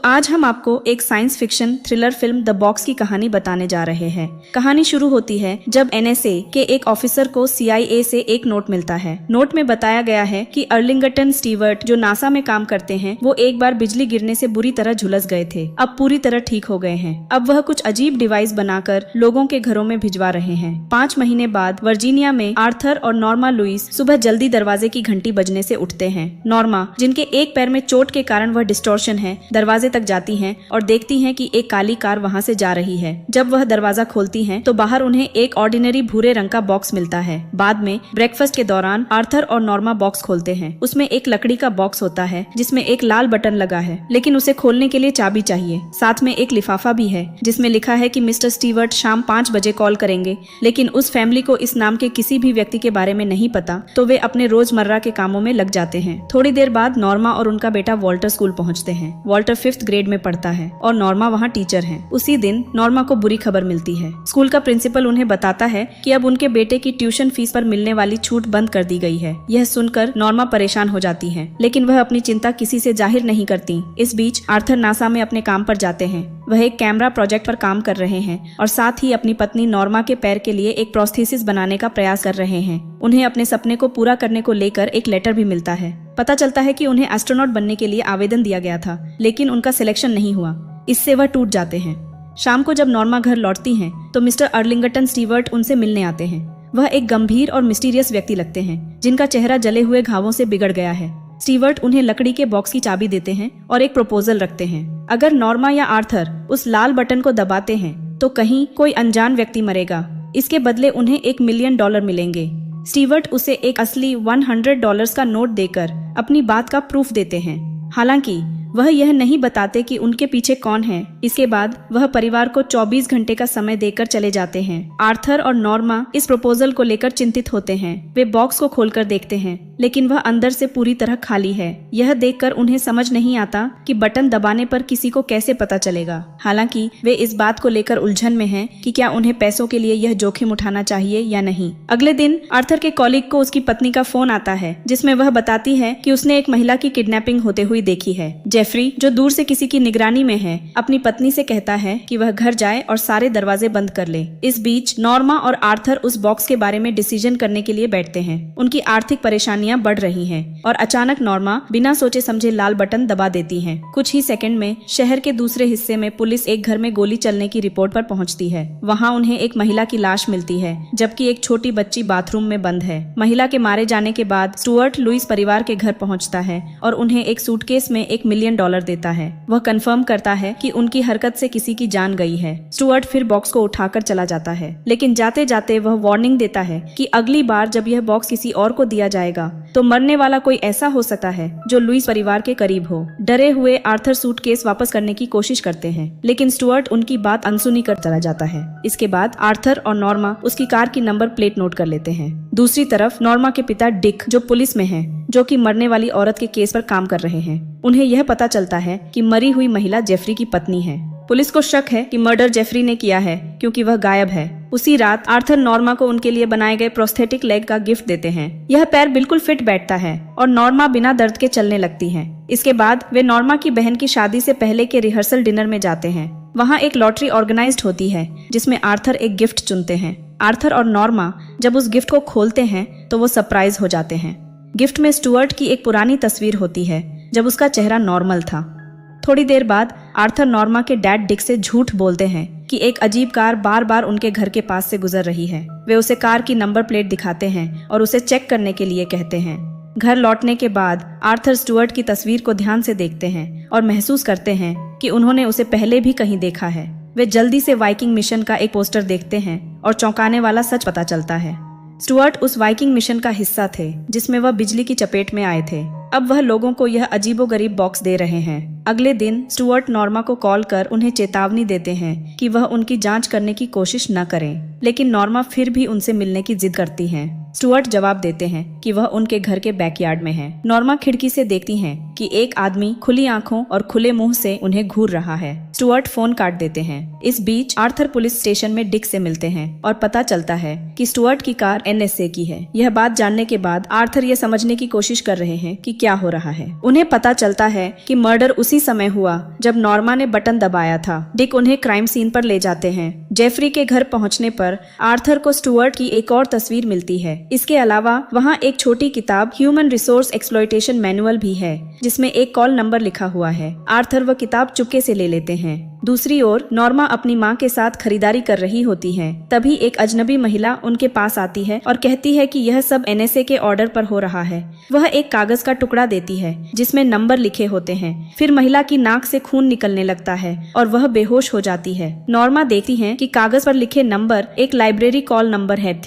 आज हम आपको एक science fiction thriller film the box की कहानी बताने जा रहे हैं। कहानी शुरू होती है जब NSA के एक ऑफिसर को CIA से एक नोट मिलता है। नोट में बताया गया है कि अर्लिंगटन स्टीवर्ट जो नासा में काम करते हैं वो एक बार बिजली गिरने से बुरी तरह झुलस गए थे, अब पूरी तरह ठीक हो गए हैं। अब वह कुछ अजीब डिवाइस बनाकर लोगों के घरों में भिजवा रहे हैं। 5 महीने बाद वर्जीनिया में आर्थर और नॉर्मा लुइस सुबह जल्दी दरवाजे की घंटी बजने से उठते हैं। नॉर्मा, जिनके एक पैर में चोट के कारण वह डिस्टॉर्शन है, दरवाजे तक जाती हैं और देखती हैं कि एक काली कार वहां से जा रही है। जब वह दरवाजा खोलती हैं तो बाहर उन्हें एक ऑर्डिनरी भूरे रंग का बॉक्स मिलता है। बाद में ब्रेकफास्ट के दौरान आर्थर और नॉर्मा बॉक्स खोलते हैं। उसमें एक लकड़ी का बॉक्स होता है जिसमें एक लाल बटन लगा है, लेकिन उसे खोलने के लिए चाबी चाहिए। साथ में एक लिफाफा भी है जिसमें लिखा है कि मिस्टर स्टीवर्ट शाम 5 बजे कॉल करेंगे, लेकिन उस फैमिली को इस नाम के किसी भी व्यक्ति के बारे में नहीं पता, तो वे अपने रोजमर्रा के कामों में लग जाते हैं। थोड़ी देर बाद नॉर्मा और उनका बेटा वॉल्टर स्कूल पहुंचते हैं। वॉल्टर 5th ग्रेड में पढ़ता है और नॉर्मा वहाँ टीचर है। उसी दिन नॉर्मा को बुरी खबर मिलती है। स्कूल का प्रिंसिपल उन्हें बताता है कि अब उनके बेटे की ट्यूशन फीस पर मिलने वाली छूट बंद कर दी गई है। यह सुनकर नॉर्मा परेशान हो जाती है, लेकिन वह अपनी चिंता किसी से जाहिर नहीं करती। इस बीच आर्थर नासा में अपने काम पर जाते हैं। वह एक कैमरा प्रोजेक्ट पर काम कर रहे हैं और साथ ही अपनी पत्नी नॉर्मा के पैर के लिए एक प्रोस्थेसिस बनाने का प्रयास कर रहे हैं। उन्हें अपने सपने को पूरा करने को लेकर एक लेटर भी मिलता है। पता चलता है कि उन्हें एस्ट्रोनॉट बनने के लिए आवेदन दिया गया था, लेकिन उनका सिलेक्शन नहीं हुआ। इससे वह टूट जाते हैं। शाम को जब नॉर्मा घर लौटती हैं, तो मिस्टर अर्लिंगटन स्टीवर्ट उनसे मिलने आते हैं। वह एक गंभीर और मिस्टीरियस व्यक्ति लगते हैं, जिनका चेहरा जले हुए घावों से बिगड़ गया है। स्टीवर्ट उन्हें लकड़ी के बॉक्स की चाबी देते हैं और एक प्रपोजल रखते हैं। अगर नॉर्मा या आर्थर उस लाल बटन को दबाते हैं तो कहीं कोई अनजान व्यक्ति मरेगा। इसके बदले उन्हें $1 मिलियन मिलेंगे। स्टीवर्ट उसे एक असली $100 का नोट देकर अपनी बात का प्रूफ देते हैं। हालांकि वह यह नहीं बताते कि उनके पीछे कौन है। इसके बाद वह परिवार को 24 घंटे का समय देकर चले जाते हैं। आर्थर और नॉर्मा इस प्रपोजल को लेकर चिंतित होते हैं। वे बॉक्स को खोलकर देखते हैं, लेकिन वह अंदर से पूरी तरह खाली है। यह देखकर उन्हें समझ नहीं आता कि बटन दबाने पर किसी को कैसे पता चलेगा। हालांकि वे इस बात को लेकर उलझन में हैं कि क्या उन्हें पैसों के लिए यह जोखिम उठाना चाहिए या नहीं। अगले दिन आर्थर के कॉलीग को उसकी पत्नी का फोन आता है, जिसमें वह बताती है कि उसने एक महिला की किडनैपिंग होते हुए देखी है। जेफरी, जो दूर से किसी की निगरानी में है, अपनी पत्नी से कहता है कि वह घर जाए और सारे दरवाजे बंद कर ले। इस बीच नॉर्मा और आर्थर उस बॉक्स के बारे में डिसीजन करने के लिए बैठते हैं। उनकी आर्थिक परेशानियां बढ़ रही हैं और अचानक नॉर्मा बिना सोचे समझे लाल बटन दबा देती है। कुछ ही सेकंड में शहर के दूसरे हिस्से में पुलिस एक घर में गोली चलने की रिपोर्ट पर पहुंचती है। वहां उन्हें एक महिला की लाश मिलती है, जबकि एक छोटी बच्ची बाथरूम में बंद है। महिला के मारे जाने के बाद स्टुअर्ट लुइस परिवार के घर पहुंचता है और उन्हें एक सूटकेस में $1 मिलियन देता है। वह कंफर्म करता है कि उनकी हरकत से किसी की जान गई है। स्टुअर्ट फिर बॉक्स को उठाकर चला जाता है, लेकिन जाते जाते वह वार्निंग देता है कि अगली बार जब यह बॉक्स किसी और को दिया जाएगा तो मरने वाला कोई ऐसा हो सकता है जो लुइस परिवार के करीब हो। डरे हुए आर्थर सूटकेस वापस करने की कोशिश करते हैं, लेकिन स्टुअर्ट उनकी बात अनसुनी कर चला जाता है। इसके बाद आर्थर और नॉर्मा उसकी कार की नंबर प्लेट नोट कर लेते हैं। दूसरी तरफ नॉर्मा के पिता डिक, जो पुलिस में है, जो कि मरने वाली औरत के केस पर काम कर रहे हैं, उन्हें यह पता चलता है कि मरी हुई महिला जेफरी की पत्नी है। पुलिस को शक है कि मर्डर जेफरी ने किया है क्योंकि वह गायब है। उसी रात आर्थर नॉर्मा को उनके लिए बनाए गए प्रोस्थेटिक लेग का गिफ्ट देते हैं। यह पैर बिल्कुल फिट बैठता है और नॉर्मा बिना दर्द के चलने लगती है। इसके बाद वे नॉर्मा की बहन की शादी से पहले के रिहर्सल डिनर में जाते हैं। वहाँ एक लॉटरी ऑर्गेनाइज्ड होती है जिसमें आर्थर एक गिफ्ट चुनते हैं। आर्थर और नॉर्मा जब उस गिफ्ट को खोलते हैं तो वो सरप्राइज हो जाते हैं। गिफ्ट में स्टुअर्ट की एक पुरानी तस्वीर होती है जब उसका चेहरा नॉर्मल था। थोड़ी देर बाद आर्थर नॉर्मा के डैड डिक से झूठ बोलते हैं कि एक अजीब कार बार बार उनके घर के पास से गुजर रही है। वे उसे कार की नंबर प्लेट दिखाते हैं और उसे चेक करने के लिए कहते हैं। घर लौटने के बाद आर्थर स्टुअर्ट की तस्वीर को ध्यान से देखते हैं और महसूस करते हैं कि उन्होंने उसे पहले भी कहीं देखा है। वे जल्दी से वाइकिंग मिशन का एक पोस्टर देखते हैं और चौंकाने वाला सच पता चलता है। स्टुअर्ट उस वाइकिंग मिशन का हिस्सा थे जिसमें वह बिजली की चपेट में आए थे। अब वह लोगों को यह अजीबोगरीब बॉक्स दे रहे हैं। अगले दिन स्टुअर्ट नॉर्मा को कॉल कर उन्हें चेतावनी देते हैं कि वह उनकी जांच करने की कोशिश न करें, लेकिन नॉर्मा फिर भी उनसे मिलने की जिद करती हैं। स्टुअर्ट जवाब देते हैं कि वह उनके घर के बैकयार्ड में है। नॉर्मा खिड़की से देखती हैं कि एक आदमी खुली आंखों और खुले मुंह से उन्हें घूर रहा है। स्टुअर्ट फोन काट देते हैं। इस बीच आर्थर पुलिस स्टेशन में डिक से मिलते हैं और पता चलता है कि स्टुअर्ट की कार NSA की है। यह बात जानने के बाद आर्थर ये समझने की कोशिश कर रहे हैं कि क्या हो रहा है। उन्हें पता चलता है कि मर्डर उसी समय हुआ जब नॉर्मा ने बटन दबाया था। डिक उन्हें क्राइम सीन पर ले जाते हैं। जेफरी के घर पहुंचने पर आर्थर को स्टुअर्ट की एक और तस्वीर मिलती है। इसके अलावा वहाँ एक छोटी किताब ह्यूमन रिसोर्स एक्सप्लॉयटेशन मैनुअल भी है जिसमें एक कॉल नंबर लिखा हुआ है। आर्थर वह किताब चुपके से ले लेते हैं। दूसरी ओर नॉर्मा अपनी माँ के साथ खरीदारी कर रही होती है। तभी एक अजनबी महिला उनके पास आती है और कहती है कि यह सब NSA के ऑर्डर पर हो रहा है। वह एक कागज का टुकड़ा देती है जिसमें नंबर लिखे होते हैं। फिर महिला की नाक से खून निकलने लगता है और वह बेहोश हो जाती है। नॉर्मा देखती है कि कागज पर लिखे नंबर एक लाइब्रेरी कॉल नंबर है।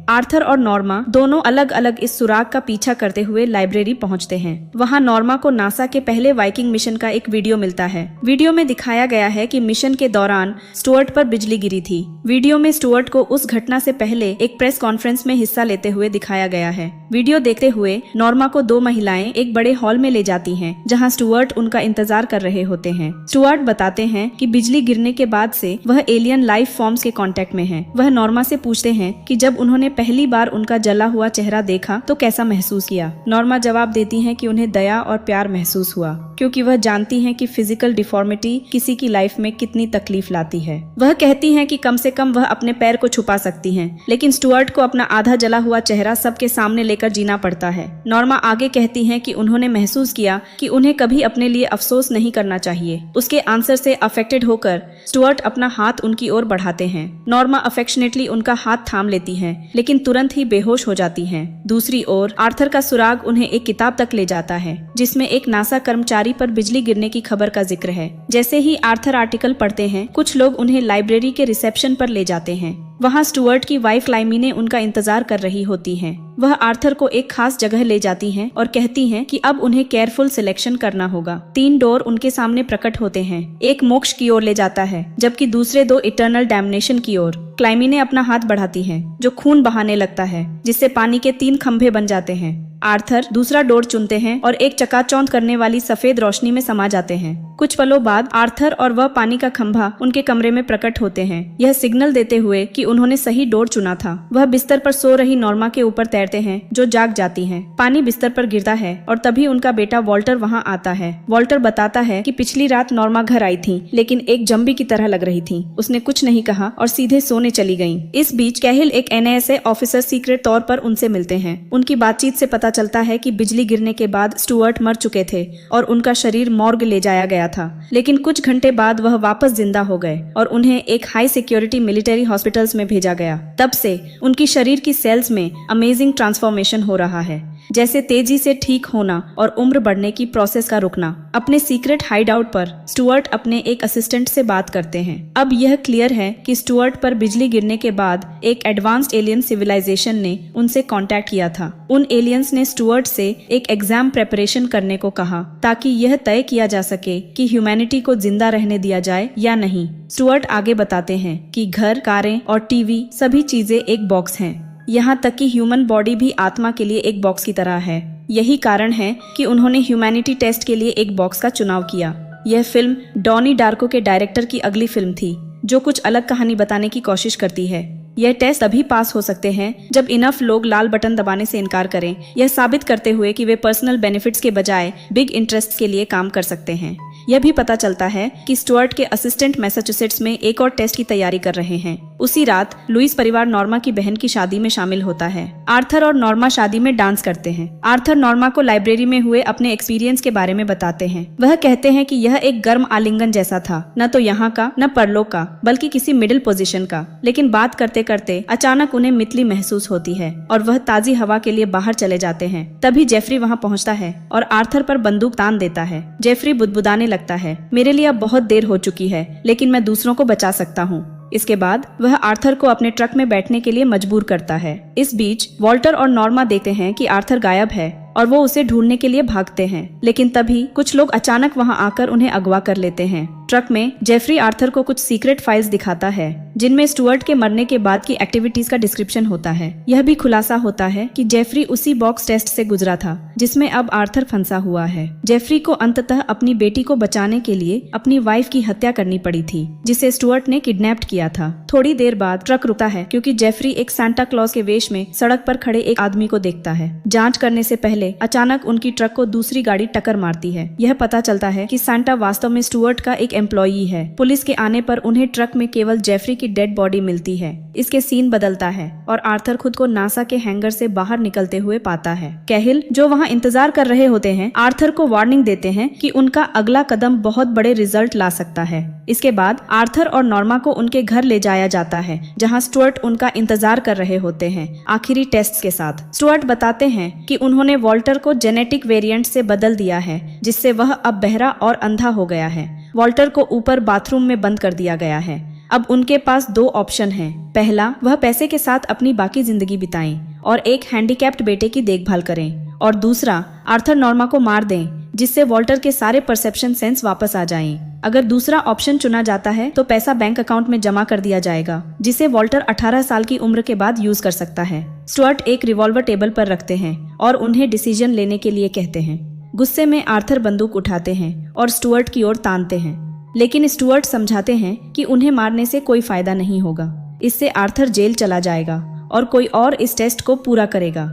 आर्थर और नॉर्मा दोनों अलग अलग इस सुराग का पीछा करते हुए लाइब्रेरी पहुँचते हैं। वहाँ नॉर्मा को नासा के पहले वाइकिंग मिशन का एक वीडियो मिलता है। वीडियो में दिखाया गया है कि मिशन के दौरान स्टुअर्ट पर बिजली गिरी थी। वीडियो में स्टुअर्ट को उस घटना से पहले एक प्रेस कॉन्फ्रेंस में हिस्सा लेते हुए दिखाया गया है। वीडियो देखते हुए नॉर्मा को दो महिलाएं एक बड़े हॉल में ले जाती हैं, जहां स्टुअर्ट उनका इंतजार कर रहे होते हैं। स्टुअर्ट बताते हैं कि बिजली गिरने के बाद से वह एलियन लाइफ फॉर्म्स के कांटेक्ट में हैं। वह नॉर्मा से पूछते हैं कि जब उन्होंने पहली बार उनका जला हुआ चेहरा देखा तो कैसा महसूस किया। नॉर्मा जवाब देती हैं कि उन्हें दया और प्यार महसूस हुआ, क्योंकि वह जानती हैं कि फिजिकल डिफॉर्मिटी किसी की लाइफ में कितनी तकलीफ लाती है। वह कहती हैं कि कम से कम वह अपने पैर को छुपा सकती हैं, लेकिन स्टुअर्ट को अपना आधा जला हुआ चेहरा सबके सामने लेकर जीना पड़ता है। नॉर्मा आगे कहती हैं कि उन्होंने महसूस किया कि उन्हें कभी अपने लिए अफसोस नहीं करना चाहिए। उसके आंसर से अफेक्टेड होकर स्टुअर्ट अपना हाथ उनकी ओर बढ़ाते हैं। नॉर्मा अफेक्शनेटली उनका हाथ थाम लेती है, लेकिन तुरंत ही बेहोश हो जाती हैं। दूसरी ओर आर्थर का सुराग उन्हें एक किताब तक ले जाता है जिसमें एक नासा कर्मचारी पर बिजली गिरने की खबर का जिक्र है। जैसे ही आर्थर आर्टिकल पढ़ते हैं, कुछ लोग उन्हें लाइब्रेरी के रिसेप्शन पर ले जाते हैं। वहाँ स्टुअर्ट की वाइफ लाइमी उनका इंतजार कर रही होती हैं। वह आर्थर को एक खास जगह ले जाती हैं और कहती हैं कि अब उन्हें केयरफुल सिलेक्शन करना होगा। 3 डोर उनके सामने प्रकट होते हैं। एक मोक्ष की ओर ले जाता है, जबकि दूसरे 2 इटर्नल डैमनेशन की ओर। क्लाइमी ने अपना हाथ बढ़ाती है, जो खून बहाने लगता है, जिससे पानी के 3 खंभे बन जाते हैं। आर्थर दूसरा डोर चुनते हैं और एक चकाचौंध करने वाली सफेद रोशनी में समा जाते हैं। कुछ पलों बाद आर्थर और वह पानी का खंभा उनके कमरे में प्रकट होते हैं, यह सिग्नल देते हुए कि उन्होंने सही डोर चुना था। वह बिस्तर पर सो रही नॉर्मा के ऊपर तैरते हैं, जो जाग जाती हैं। पानी बिस्तर पर गिरता है और तभी उनका बेटा वॉल्टर वहाँ आता है। वॉल्टर बताता है कि पिछली रात नॉर्मा घर आई थी, लेकिन एक जंबी की तरह लग रही थी। उसने कुछ नहीं कहा और सीधे सोने चली गयी। इस बीच कैहिल एक NSA ऑफिसर सीक्रेट तौर पर उनसे मिलते हैं। उनकी बातचीत से पता चलता है कि बिजली गिरने के बाद स्टुअर्ट मर चुके थे और उनका शरीर मॉर्ग ले जाया गया था, लेकिन कुछ घंटे बाद वह वापस जिंदा हो गए और उन्हें एक हाई सिक्योरिटी मिलिट्री हॉस्पिटल्स में भेजा गया। तब से उनकी शरीर की सेल्स में अमेजिंग ट्रांसफॉर्मेशन हो रहा है, जैसे तेजी से ठीक होना और उम्र बढ़ने की प्रोसेस का रुकना। अपने सीक्रेट हाइडआउट पर स्टुअर्ट अपने एक असिस्टेंट से बात करते हैं। अब यह क्लियर है कि स्टुअर्ट पर बिजली गिरने के बाद एक एडवांस्ड एलियन सिविलाइजेशन ने उनसे कांटेक्ट किया था। उन एलियंस ने स्टुअर्ट से एक एग्जाम प्रेपरेशन करने को कहा, ताकि यह तय किया जा सके कि ह्यूमैनिटी को जिंदा रहने दिया जाए या नहीं। स्टुअर्ट आगे बताते हैं कि घर, कारें और टीवी सभी चीजें एक बॉक्स हैं। यहाँ तक कि ह्यूमन बॉडी भी आत्मा के लिए एक बॉक्स की तरह है। यही कारण है कि उन्होंने ह्यूमैनिटी टेस्ट के लिए एक बॉक्स का चुनाव किया। यह फिल्म डॉनी डार्को के डायरेक्टर की अगली फिल्म थी, जो कुछ अलग कहानी बताने की कोशिश करती है। यह टेस्ट तभी पास हो सकते हैं जब इनफ लोग लाल बटन दबाने से इनकार करें, यह साबित करते हुए कि वे पर्सनल बेनिफिट्स के बजाय बिग इंटरेस्ट के लिए काम कर सकते हैं। यह भी पता चलता है कि स्टुअर्ट के असिस्टेंट मैसाचुसेट्स में एक और टेस्ट की तैयारी कर रहे हैं। उसी रात लुइस परिवार नॉर्मा की बहन की शादी में शामिल होता है। आर्थर और नॉर्मा शादी में डांस करते हैं। आर्थर नॉर्मा को लाइब्रेरी में हुए अपने एक्सपीरियंस के बारे में बताते हैं। वह कहते हैं कि यह एक गर्म आलिंगन जैसा था, न तो यहाँ का न परलोक का, बल्कि किसी मिडिल पोजीशन का। लेकिन बात करते करते अचानक उन्हें मितली महसूस होती है और वह ताजी हवा के लिए बाहर चले जाते हैं। तभी जेफरी वहाँ पहुँचता है और आर्थर पर बंदूक तान देता है। जेफरी बुदबुदाने लगता है, मेरे लिए अब बहुत देर हो चुकी है, लेकिन मैं दूसरों को बचा सकता हूँ। इसके बाद वह आर्थर को अपने ट्रक में बैठने के लिए मजबूर करता है। इस बीच वॉल्टर और नॉर्मा देखते हैं कि आर्थर गायब है और वो उसे ढूंढने के लिए भागते हैं, लेकिन तभी कुछ लोग अचानक वहां आकर उन्हें अगवा कर लेते हैं। ट्रक में जेफरी आर्थर को कुछ सीक्रेट फाइल्स दिखाता है जिनमें स्टुअर्ट के मरने के बाद की एक्टिविटीज का डिस्क्रिप्शन होता है। यह भी खुलासा होता है कि जेफरी उसी बॉक्स टेस्ट से गुजरा था जिसमें अब आर्थर फंसा हुआ है। जेफरी को अंततः अपनी बेटी को बचाने के लिए अपनी वाइफ की हत्या करनी पड़ी थी जिसे स्टुअर्ट ने किडनैप्ड किया था। थोड़ी देर बाद ट्रक रुकता है क्योंकि जेफरी एक सांता क्लॉज के वेश में सड़क पर खड़े एक आदमी को देखता है। जांच करने से पहले अचानक उनकी ट्रक को दूसरी गाड़ी टक्कर मारती है। यह पता चलता है कि सांता वास्तव में स्टुअर्ट का एक एम्प्लॉई है। पुलिस के आने पर उन्हें ट्रक में केवल जेफरी की डेड बॉडी मिलती है। इसके सीन बदलता है और आर्थर खुद को नासा के हैंगर से बाहर निकलते हुए पाता है। कैहिल जो वहां इंतजार कर रहे होते हैं आर्थर को वार्निंग देते हैं कि उनका अगला कदम बहुत बड़े रिजल्ट ला सकता है। इसके बाद आर्थर और नॉर्मा को उनके घर ले जाया जाता है जहां स्टुअर्ट उनका इंतजार कर रहे होते हैं आखिरी टेस्ट के साथ। स्टुअर्ट बताते हैं कि उन्होंने वॉल्टर को जेनेटिक वेरिएंट से बदल दिया है जिससे वह अब बहरा और अंधा हो गया है। वॉल्टर को ऊपर बाथरूम में बंद कर दिया गया है। अब उनके पास दो ऑप्शन हैं। पहला, वह पैसे के साथ अपनी बाकी जिंदगी बिताएं और एक हैंडीकैप्ड बेटे की देखभाल करें, और दूसरा, आर्थर नॉर्मा को मार दें जिससे वॉल्टर के सारे परसेप्शन सेंस वापस आ जाएं। अगर दूसरा ऑप्शन चुना जाता है तो पैसा बैंक अकाउंट में जमा कर दिया जाएगा जिसे वॉल्टर 18 साल की उम्र के बाद यूज कर सकता है। स्टुअर्ट एक रिवॉल्वर टेबल पर रखते हैं और उन्हें डिसीजन लेने के लिए कहते हैं। गुस्से में आर्थर बंदूक उठाते हैं और स्टुअर्ट की ओर तानते हैं, लेकिन स्टुअर्ट समझाते हैं कि उन्हें मारने से कोई फायदा नहीं होगा। इससे आर्थर जेल चला जाएगा और कोई और इस टेस्ट को पूरा करेगा।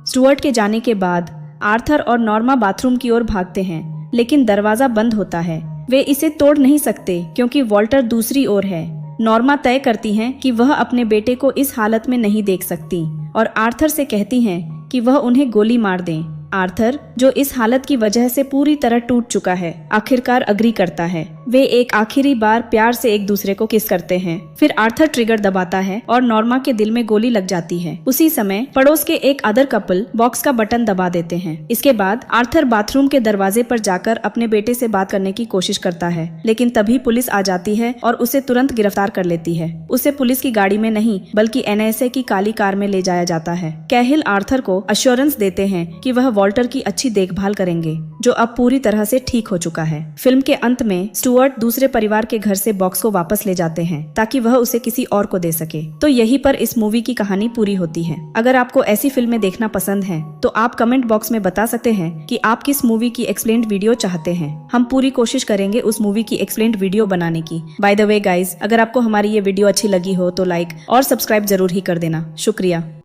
स्टुअर्ट के जाने के बाद आर्थर और नॉर्मा बाथरूम की ओर भागते हैं, लेकिन दरवाजा बंद होता है। वे इसे तोड़ नहीं सकते क्योंकि वॉल्टर दूसरी ओर है। नॉर्मा तय करती हैं कि वह अपने बेटे को इस हालत में नहीं देख सकती और आर्थर से कहती हैं कि वह उन्हें गोली मार दें। आर्थर, जो इस हालत की वजह से पूरी तरह टूट चुका है, आखिरकार अग्री करता है। वे एक आखिरी बार प्यार से एक दूसरे को किस करते हैं। फिर आर्थर ट्रिगर दबाता है और नॉर्मा के दिल में गोली लग जाती है। उसी समय पड़ोस के एक अदर कपल बॉक्स का बटन दबा देते हैं। इसके बाद आर्थर बाथरूम के दरवाजे पर जाकर अपने बेटे से बात करने की कोशिश करता है, लेकिन तभी पुलिस आ जाती है और उसे तुरंत गिरफ्तार कर लेती है। उसे पुलिस की गाड़ी में नहीं बल्कि एनएसए की काली कार में ले जाया जाता है। कैहिल आर्थर को अश्योरेंस देते हैं कि वह वॉल्टर की अच्छी देखभाल करेंगे, जो अब पूरी तरह से ठीक हो चुका है। फिल्म के अंत में स्टुअर्ट दूसरे परिवार के घर से बॉक्स को वापस ले जाते हैं ताकि वह उसे किसी और को दे सके। तो यहीं पर इस मूवी की कहानी पूरी होती है। अगर आपको ऐसी फिल्में देखना पसंद है तो आप कमेंट बॉक्स में बता सकते हैं कि आप किस मूवी की एक्सप्लेन्ड वीडियो चाहते हैं। हम पूरी कोशिश करेंगे उस मूवी की एक्सप्लेन्ड वीडियो बनाने की। बाय द वे गाइज, अगर आपको हमारी ये वीडियो अच्छी लगी हो तो लाइक और सब्सक्राइब जरूर ही कर देना। शुक्रिया।